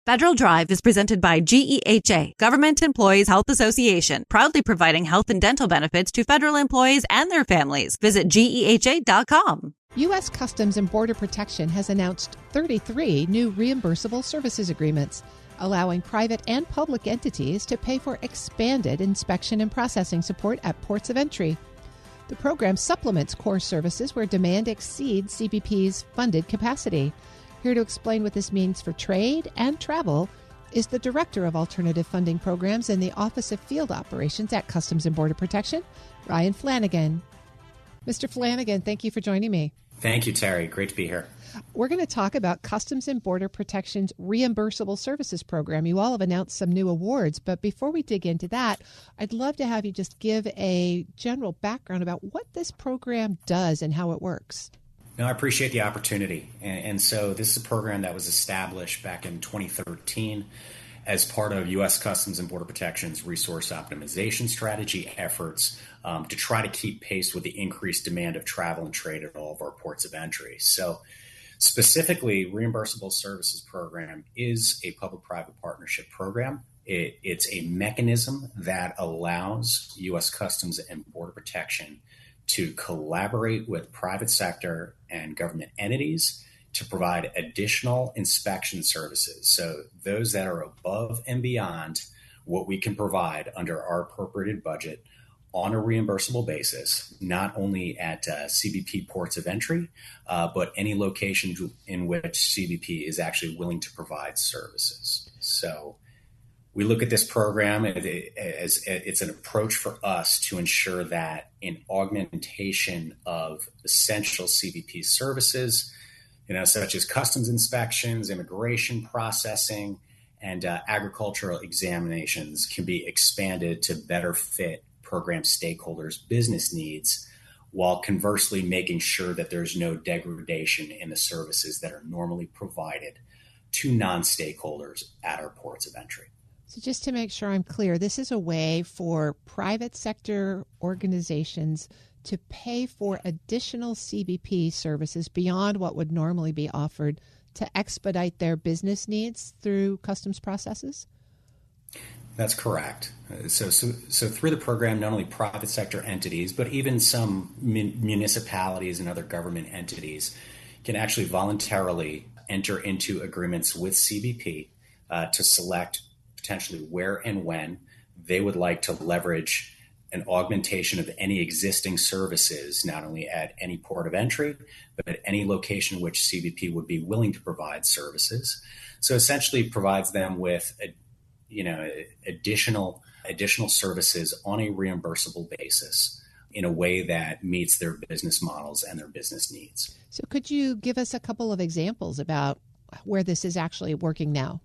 Federal Drive is presented by GEHA, Government Employees Health Association, proudly providing health and dental benefits to federal employees and their families. Visit GEHA.com. U.S. Customs and Border Protection has announced 33 new reimbursable services agreements, allowing private and public entities to pay for expanded inspection and processing support at ports of entry. The program supplements core services where demand exceeds CBP's funded capacity. Here to explain what this means for trade and travel is the Director of Alternative Funding Programs in the Office of Field Operations at Customs and Border Protection, Ryan Flanagan. Mr. Flanagan, thank you for joining me. Thank you, Terry. Great to be here. We're going to talk about Customs and Border Protection's reimbursable services program. You all have announced some new awards, but before we dig into that, I'd love to have you just give a general background about what this program does and how it works. No, I appreciate the opportunity. And so this is a program that was established back in 2013 as part of U.S. Customs and Border Protection's resource optimization strategy efforts to try to keep pace with the increased demand of travel and trade at all of our ports of entry. So specifically, Reimbursable Services Program is a public-private partnership program. It's a mechanism that allows U.S. Customs and Border Protection to collaborate with private sector and government entities to provide additional inspection services. So those that are above and beyond what we can provide under our appropriated budget on a reimbursable basis, not only at CBP ports of entry, but any location in which CBP is actually willing to provide services. So we look at this program as it's an approach for us to ensure that in augmentation of essential CBP services, such as customs inspections, immigration processing, and agricultural examinations can be expanded to better fit program stakeholders' business needs, while conversely making sure that there's no degradation in the services that are normally provided to non-stakeholders at our ports of entry. So just to make sure I'm clear, this is a way for private sector organizations to pay for additional CBP services beyond what would normally be offered to expedite their business needs through customs processes? That's correct. So through the program, not only private sector entities, but even some municipalities and other government entities can actually voluntarily enter into agreements with CBP to select potentially where and when they would like to leverage an augmentation of any existing services, not only at any port of entry, but at any location in which CBP would be willing to provide services. So essentially provides them with additional services on a reimbursable basis in a way that meets their business models and their business needs. So could you give us a couple of examples about where this is actually working now?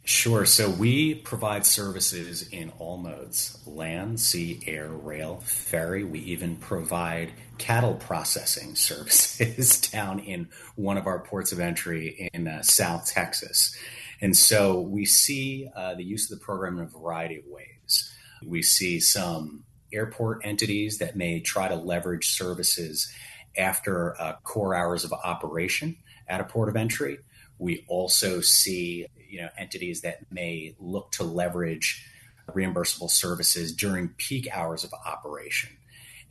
Sure. So we provide services in all modes: land, sea, air, rail, ferry. We even provide cattle processing services down in one of our ports of entry in South Texas. And so we see the use of the program in a variety of ways. We see some airport entities that may try to leverage services after core hours of operation at a port of entry. We also see entities that may look to leverage reimbursable services during peak hours of operation,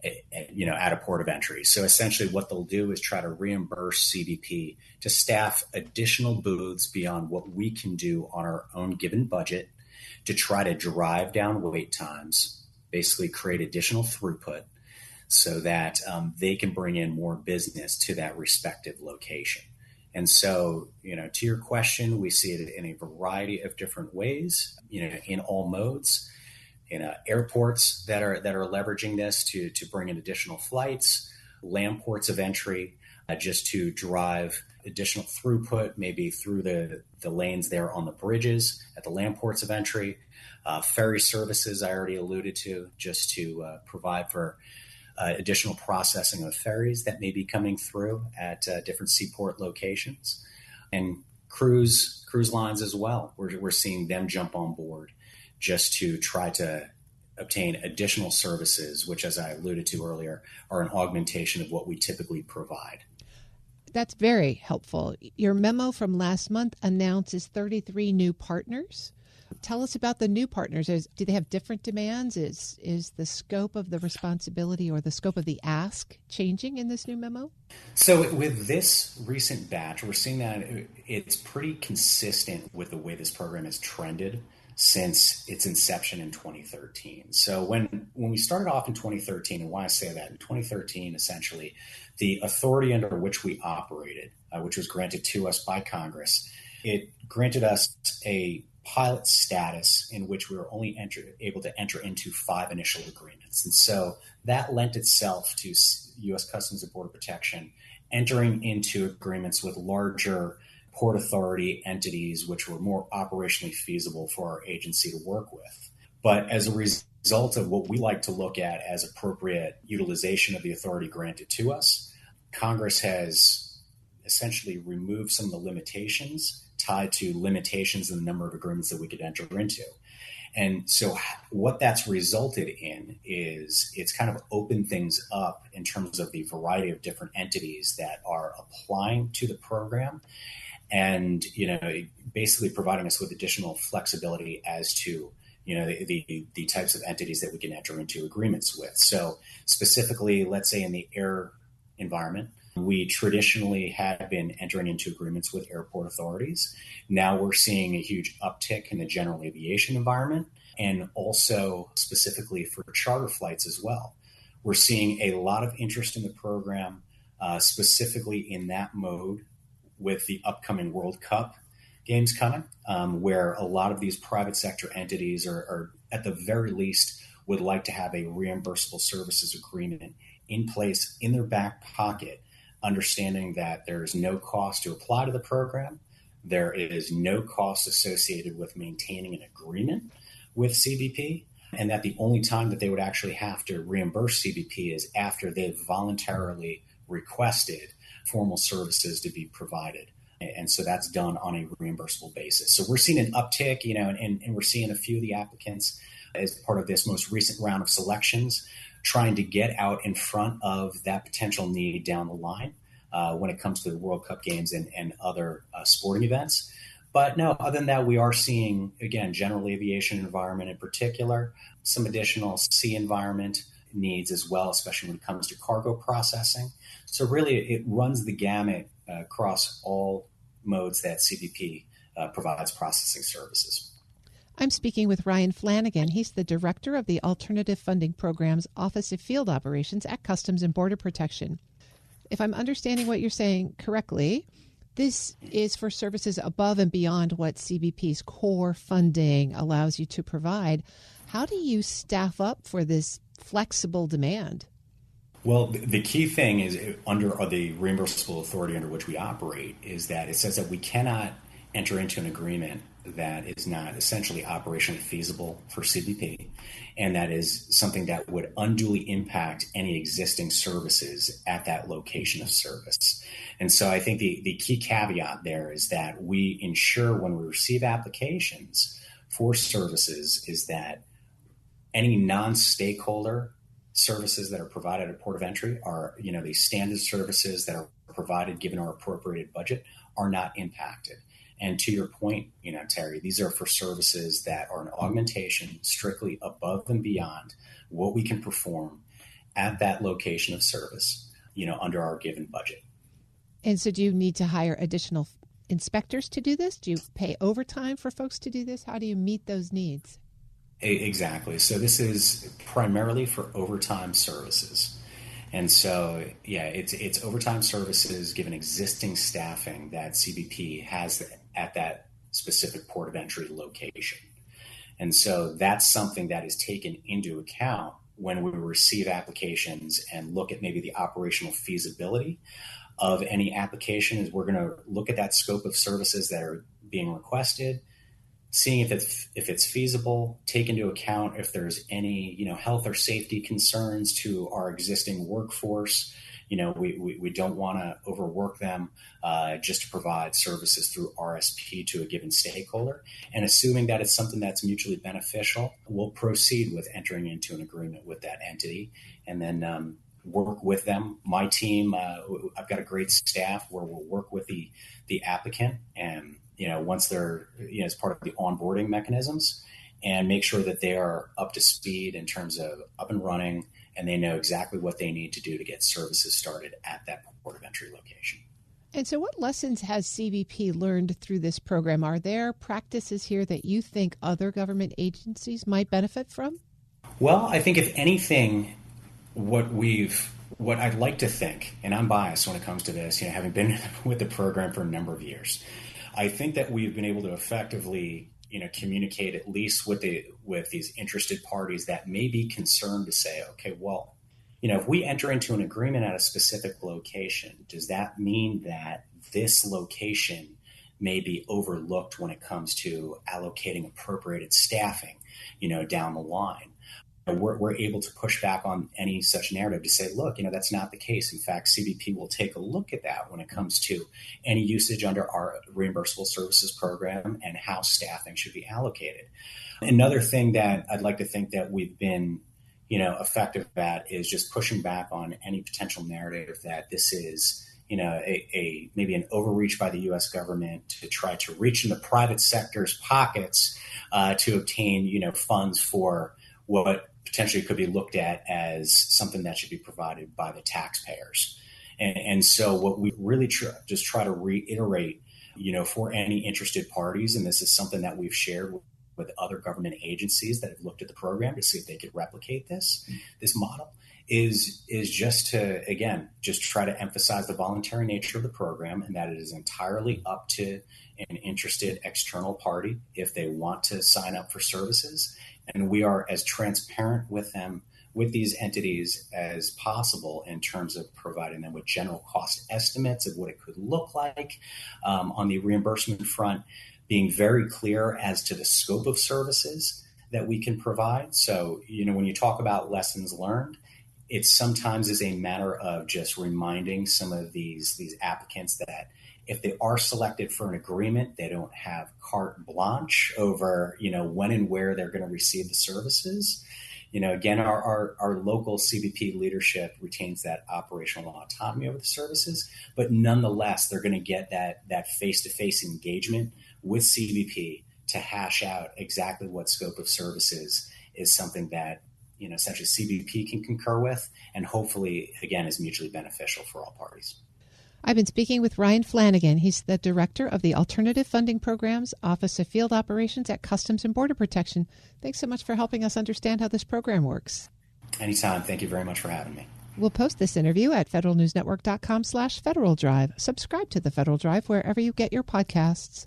at a port of entry. So essentially what they'll do is try to reimburse CBP to staff additional booths beyond what we can do on our own given budget to try to drive down wait times, basically create additional throughput so that they can bring in more business to that respective location. And so, to your question, we see it in a variety of different ways, in all modes, in airports that are leveraging this to bring in additional flights, land ports of entry, just to drive additional throughput, maybe through the lanes there on the bridges at the land ports of entry, ferry services I already alluded to, just to provide for additional processing of ferries that may be coming through at different seaport locations, and cruise lines as well. We're seeing them jump on board just to try to obtain additional services, which, as I alluded to earlier, are an augmentation of what we typically provide. That's very helpful. Your memo from last month announces 33 new partners. Tell us about the new partners. Do they have different demands? Is the scope of the responsibility or the scope of the ask changing in this new memo? So with this recent batch, we're seeing that it's pretty consistent with the way this program has trended since its inception in 2013. So when we started off in 2013, and why I say that, in 2013, essentially, the authority under which we operated, which was granted to us by Congress, it granted us a pilot status in which we were only able to enter into 5 initial agreements. And so that lent itself to U.S. Customs and Border Protection entering into agreements with larger Port Authority entities, which were more operationally feasible for our agency to work with. But as a result of what we like to look at as appropriate utilization of the authority granted to us, Congress has essentially removed some of the limitations tied to limitations in the number of agreements that we could enter into. And so what that's resulted in is it's kind of opened things up in terms of the variety of different entities that are applying to the program, and basically providing us with additional flexibility as to the types of entities that we can enter into agreements with. So specifically, let's say in the air environment, we traditionally had been entering into agreements with airport authorities. Now we're seeing a huge uptick in the general aviation environment, and also specifically for charter flights as well. We're seeing a lot of interest in the program, specifically in that mode with the upcoming World Cup games coming, where a lot of these private sector entities are at the very least would like to have a reimbursable services agreement in place in their back pocket, understanding that there is no cost to apply to the program. There is no cost associated with maintaining an agreement with CBP, and that the only time that they would actually have to reimburse CBP is after they've voluntarily requested formal services to be provided. And so that's done on a reimbursable basis. So we're seeing an uptick, and we're seeing a few of the applicants as part of this most recent round of selections trying to get out in front of that potential need down the line when it comes to the World Cup games and other sporting events. But no, other than that, we are seeing, again, general aviation environment in particular, some additional sea environment needs as well, especially when it comes to cargo processing. So really, it runs the gamut across all modes that CBP provides processing services. I'm speaking with Ryan Flanagan. He's the director of the Alternative Funding Program's Office of Field Operations at Customs and Border Protection. If I'm understanding what you're saying correctly, this is for services above and beyond what CBP's core funding allows you to provide. How do you staff up for this flexible demand? Well, the key thing is under the reimbursable authority under which we operate is that it says that we cannot enter into an agreement that is not essentially operationally feasible for CBP, and that is something that would unduly impact any existing services at that location of service. And so I think the key caveat there is that we ensure when we receive applications for services is that any non-stakeholder services that are provided at port of entry are, the standard services that are provided given our appropriated budget are not impacted. And to your point, Terry, these are for services that are an augmentation strictly above and beyond what we can perform at that location of service, under our given budget. And so do you need to hire additional inspectors to do this? Do you pay overtime for folks to do this? How do you meet those needs? Exactly. So this is primarily for overtime services. And so, it's overtime services given existing staffing that CBP has at that specific port of entry location. And so that's something that is taken into account when we receive applications and look at maybe the operational feasibility of any application. Is we're going to look at that scope of services that are being requested, seeing if it's feasible, take into account if there's any, health or safety concerns to our existing workforce. We don't want to overwork them just to provide services through RSP to a given stakeholder. And assuming that it's something that's mutually beneficial, we'll proceed with entering into an agreement with that entity. And then work with them. My team, I've got a great staff where we'll work with the applicant, and once they're as part of the onboarding mechanisms, and make sure that they are up to speed in terms of up and running, and they know exactly what they need to do to get services started at that port of entry location. And so what lessons has CBP learned through this program? Are there practices here that you think other government agencies might benefit from? Well, I think if anything, what I'd like to think, and I'm biased when it comes to this, having been with the program for a number of years, I think that we've been able to effectively, communicate at least with these interested parties that may be concerned to say, okay, well, if we enter into an agreement at a specific location, does that mean that this location may be overlooked when it comes to allocating appropriated staffing, down the line? We're able to push back on any such narrative to say, look, that's not the case. In fact, CBP will take a look at that when it comes to any usage under our reimbursable services program and how staffing should be allocated. Another thing that I'd like to think that we've been effective at is just pushing back on any potential narrative that this is, a maybe an overreach by the U.S. government to try to reach in the private sector's pockets to obtain, funds for what potentially could be looked at as something that should be provided by the taxpayers. And so what we really try to reiterate, for any interested parties, and this is something that we've shared with other government agencies that have looked at the program to see if they could replicate this model, is just to, again, just try to emphasize the voluntary nature of the program, and that it is entirely up to an interested external party if they want to sign up for services. And we are as transparent with them, with these entities, as possible in terms of providing them with general cost estimates of what it could look like on the reimbursement front, being very clear as to the scope of services that we can provide. So, when you talk about lessons learned, it sometimes is a matter of just reminding some of these applicants that if they are selected for an agreement, they don't have carte blanche over, when and where they're going to receive the services. Again, our local CBP leadership retains that operational autonomy over the services, but nonetheless, they're going to get that face-to-face engagement with CBP to hash out exactly what scope of services is something that, essentially CBP can concur with, and hopefully, again, is mutually beneficial for all parties. I've been speaking with Ryan Flanagan. He's the director of the Alternative Funding Programs, Office of Field Operations at Customs and Border Protection. Thanks so much for helping us understand how this program works. Anytime. Thank you very much for having me. We'll post this interview at federalnewsnetwork.com/Federal Drive. Subscribe to the Federal Drive wherever you get your podcasts.